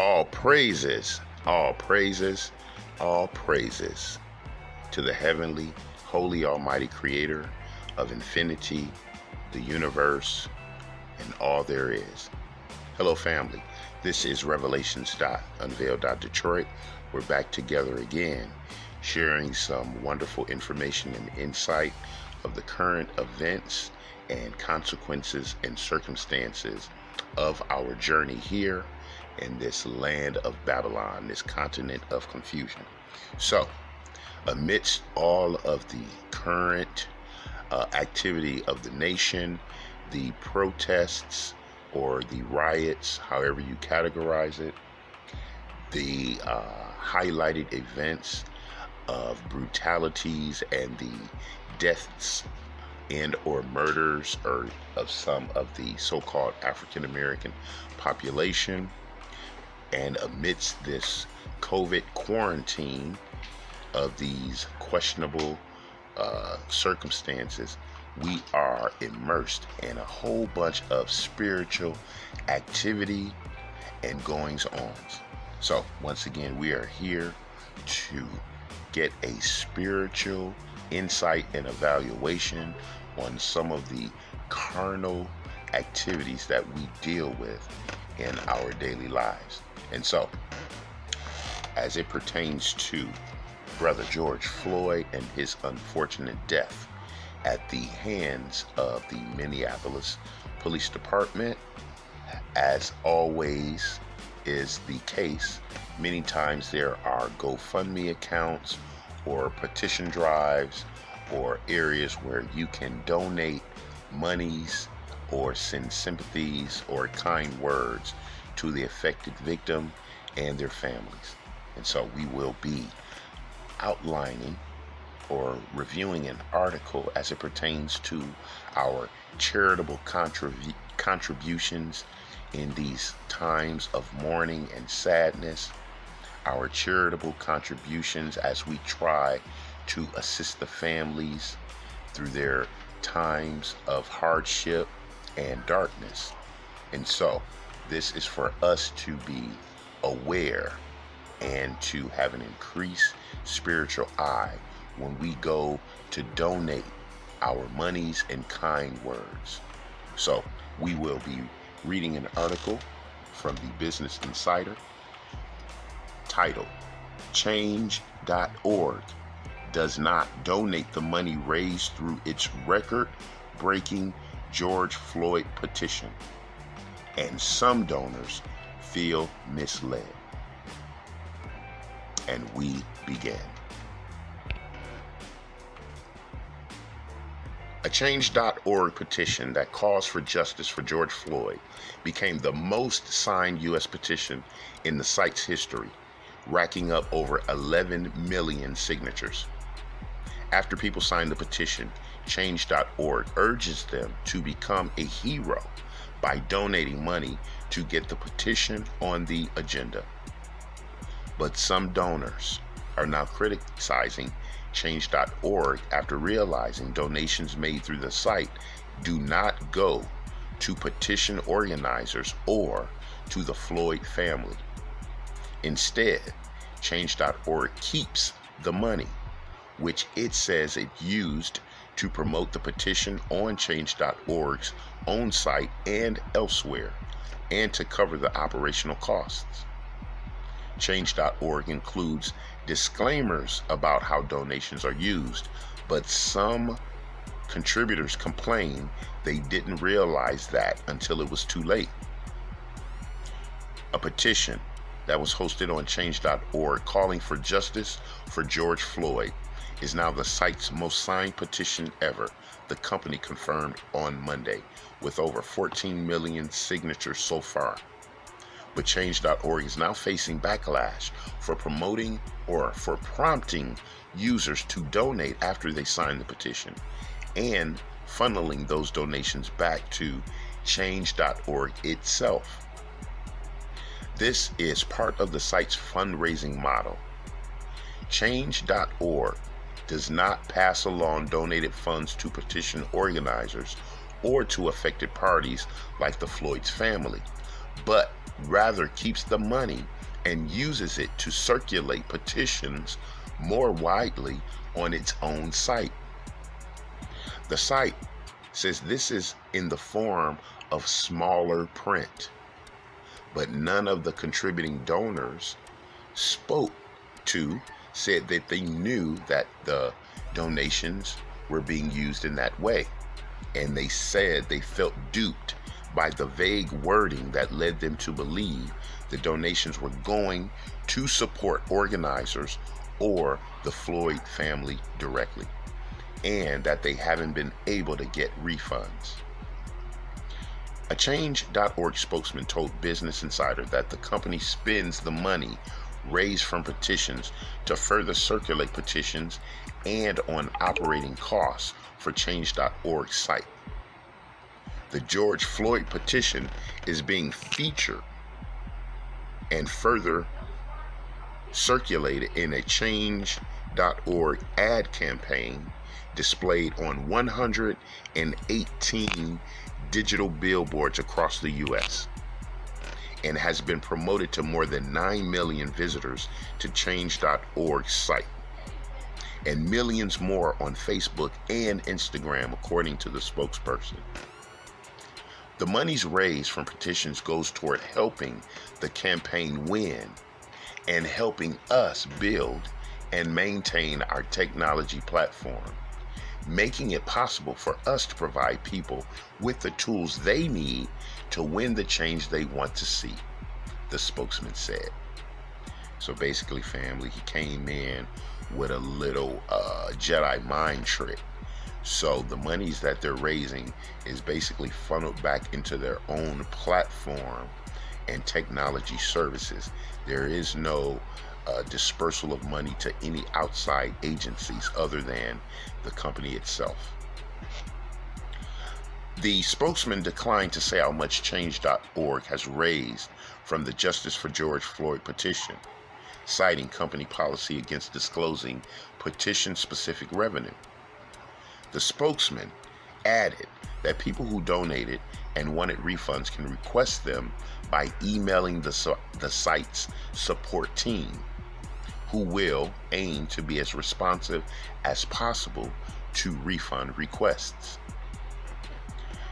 All praises, all praises, all praises to the heavenly, holy, almighty creator of infinity, the universe, and all there is. Hello, family. This is Revelations.Unveiled. Detroit. We're back together again, sharing some wonderful information and insight of the current events and consequences and circumstances of our journey here in this land of Babylon, this continent of confusion. So, amidst all of the current activity of the nation, the protests or the riots, however you categorize it, the highlighted events of brutalities and the deaths and or murders or of some of the so-called African American population, and amidst this COVID quarantine of these questionable circumstances, we are immersed in a whole bunch of spiritual activity and goings-ons. So once again, we are here to get a spiritual insight and evaluation on some of the carnal activities that we deal with in our daily lives. And so, as it pertains to Brother George Floyd and his unfortunate death at the hands of the Minneapolis Police Department, as always is the case, many times there are GoFundMe accounts or petition drives or areas where you can donate monies or send sympathies or kind words to the affected victim and their families. And so we will be outlining or reviewing an article as it pertains to our charitable contributions in these times of mourning and sadness, our charitable contributions as we try to assist the families through their times of hardship and darkness. And so this is for us to be aware and to have an increased spiritual eye when we go to donate our monies and kind words. So we will be reading an article from the Business Insider titled, Change.org does not donate the money raised through its record-breaking George Floyd petition, and some donors feel misled. And we begin. A Change.org petition that calls for justice for George Floyd became the most signed U.S. petition in the site's history, racking up over 11 million signatures. After people sign the petition, Change.org urges them to become a hero by donating money to get the petition on the agenda. But some donors are now criticizing Change.org after realizing donations made through the site do not go to petition organizers or to the Floyd family. Instead, Change.org keeps the money, which it says it used to promote the petition on Change.org's own site and elsewhere, and to cover the operational costs. Change.org includes disclaimers about how donations are used, but some contributors complain they didn't realize that until it was too late. A petition that was hosted on Change.org calling for justice for George Floyd is now the site's most signed petition ever, the company confirmed on Monday, with over 14 million signatures so far. But Change.org is now facing backlash for promoting or for prompting users to donate after they sign the petition and funneling those donations back to Change.org itself. This is part of the site's fundraising model. Change.org does not pass along donated funds to petition organizers or to affected parties like the Floyd's family, but rather keeps the money and uses it to circulate petitions more widely on its own site. The site says this is in the form of smaller print, but none of the contributing donors spoke to said that they knew that the donations were being used in that way, and they said they felt duped by the vague wording that led them to believe the donations were going to support organizers or the Floyd family directly, and that they haven't been able to get refunds. A Change.org spokesman told Business Insider that the company spends the money raised from petitions to further circulate petitions and on operating costs for Change.org's site. The George Floyd petition is being featured and further circulated in a Change.org ad campaign displayed on 118 digital billboards across the U.S. and has been promoted to more than 9 million visitors to Change.org's site, and millions more on Facebook and Instagram, according to the spokesperson. The monies raised from petitions goes toward helping the campaign win and helping us build and maintain our technology platform, making it possible for us to provide people with the tools they need to win the change they want to see, the spokesman said. So basically, family, he came in with a little Jedi mind trick. So the monies that they're raising is basically funneled back into their own platform and technology services. There is no dispersal of money to any outside agencies other than the company itself. The spokesman declined to say how much Change.org has raised from the Justice for George Floyd petition, citing company policy against disclosing petition-specific revenue. The spokesman added that people who donated and wanted refunds can request them by emailing the site's support team, who will aim to be as responsive as possible to refund requests.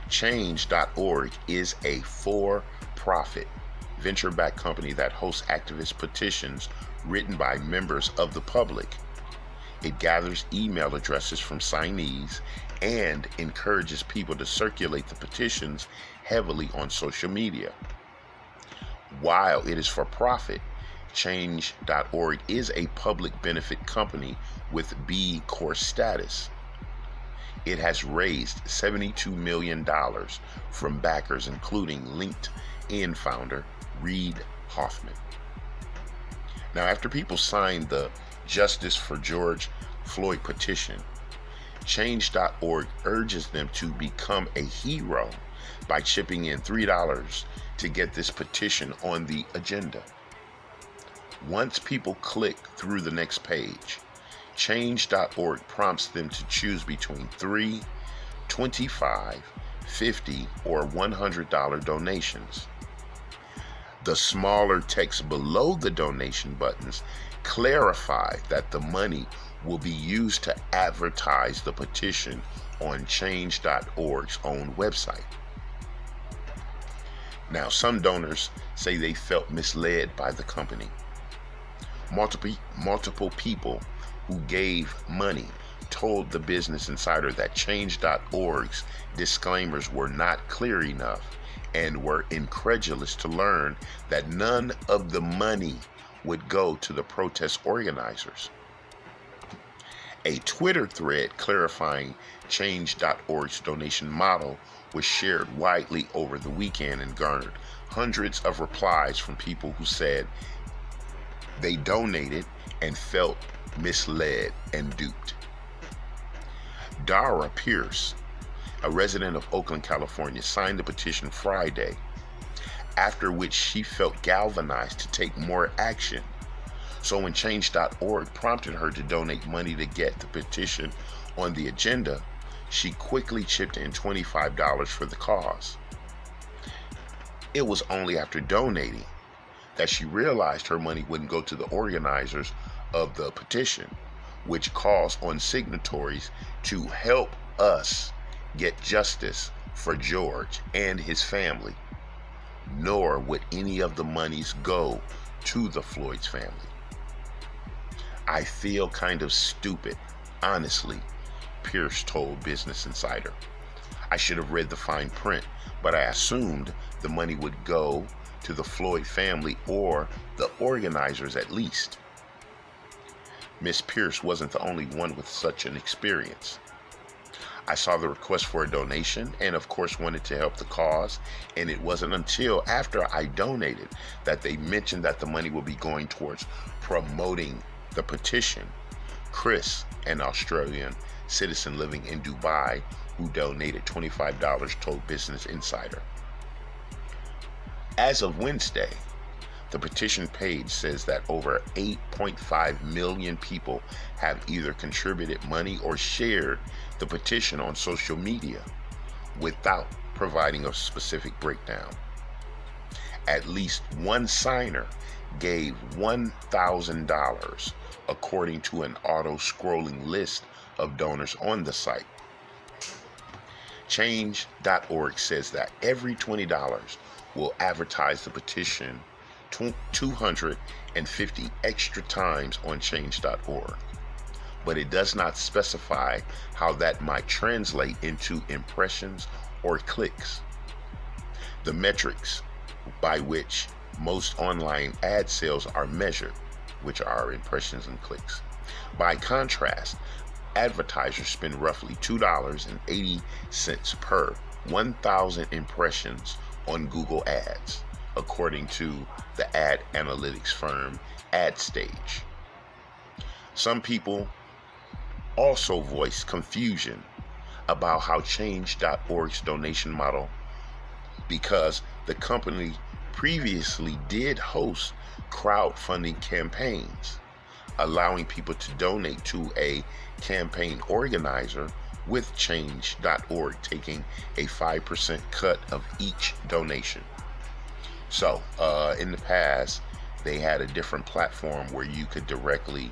Change.org is a for-profit, venture-backed company that hosts activist petitions written by members of the public. It gathers email addresses from signees and encourages people to circulate the petitions heavily on social media. While it is for profit, Change.org is a public benefit company with B Corp status. It has raised $72 million from backers, including LinkedIn founder Reid Hoffman. Now, after people signed the Justice for George Floyd petition, Change.org urges them to become a hero by chipping in $3 to get this petition on the agenda. Once people click through the next page, Change.org prompts them to choose between $3, $25, $50, or $100 donations. The smaller text below the donation buttons clarify that the money will be used to advertise the petition on Change.org's own website. Now, some donors say they felt misled by the company. Multiple people who gave money told the Business Insider that Change.org's disclaimers were not clear enough and were incredulous to learn that none of the money would go to the protest organizers. A Twitter thread clarifying Change.org's donation model was shared widely over the weekend and garnered hundreds of replies from people who said they donated and felt misled and duped. Dara Pierce, a resident of Oakland, California, signed the petition Friday, after which she felt galvanized to take more action. So when Change.org prompted her to donate money to get the petition on the agenda, she quickly chipped in $25 for the cause. It was only after donating that she realized her money wouldn't go to the organizers of the petition, which calls on signatories to help us get justice for George and his family, nor would any of the monies go to the Floyd's family. I feel kind of stupid, honestly, Pierce told Business Insider. I should have read the fine print, but I assumed the money would go to the Floyd family or the organizers at least. Miss Pierce wasn't the only one with such an experience. I saw the request for a donation and of course wanted to help the cause, and it wasn't until after I donated that they mentioned that the money will be going towards promoting the petition. Chris, an Australian citizen living in Dubai who donated $25, told Business Insider. As of Wednesday, the petition page says that over 8.5 million people have either contributed money or shared the petition on social media without providing a specific breakdown. At least one signer gave $1,000, according to an auto-scrolling list of donors on the site. Change.org says that every $20 will advertise the petition 250 extra times on Change.org, but it does not specify how that might translate into impressions or clicks. The metrics by which most online ad sales are measured, which are impressions and clicks. By contrast, advertisers spend roughly $2.80 per 1,000 impressions on Google Ads, according to the ad analytics firm AdStage. Some people also voiced confusion about how Change.org's donation model, because the company previously did host crowdfunding campaigns, allowing people to donate to a campaign organizer, with Change.org taking a 5% cut of each donation. So, in the past, they had a different platform where you could directly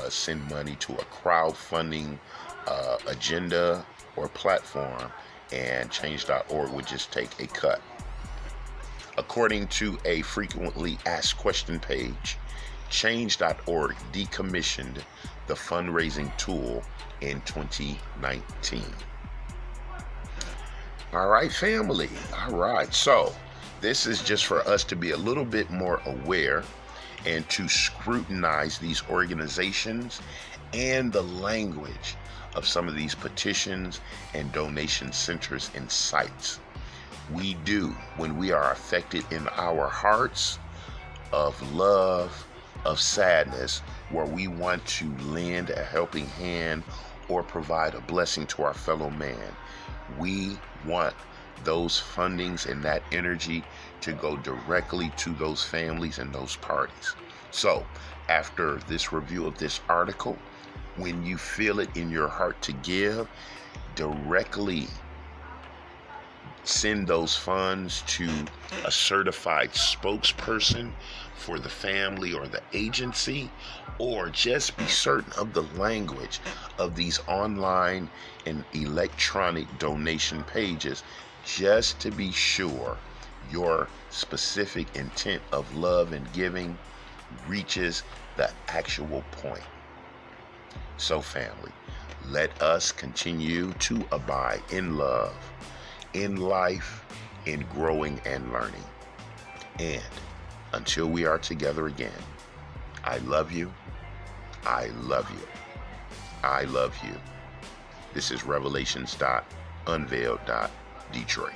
send money to a crowdfunding agenda or platform, and Change.org would just take a cut. According to a frequently asked question page, Change.org decommissioned the fundraising tool in 2019. All right, family. All right. So this is just for us to be a little bit more aware and to scrutinize these organizations and the language of some of these petitions and donation centers and sites. We do, when we are affected in our hearts of love, of sadness, where we want to lend a helping hand or provide a blessing to our fellow man, we want those fundings and that energy to go directly to those families and those parties. So after this review of this article, when you feel it in your heart to give, directly send those funds to a certified spokesperson for the family or the agency, or just be certain of the language of these online and electronic donation pages, just to be sure your specific intent of love and giving reaches the actual point. So family, let us continue to abide in love, in life, in growing and learning. And until we are together again, I love you. I love you. I love you. This is Revelations.Unveiled. Detroit.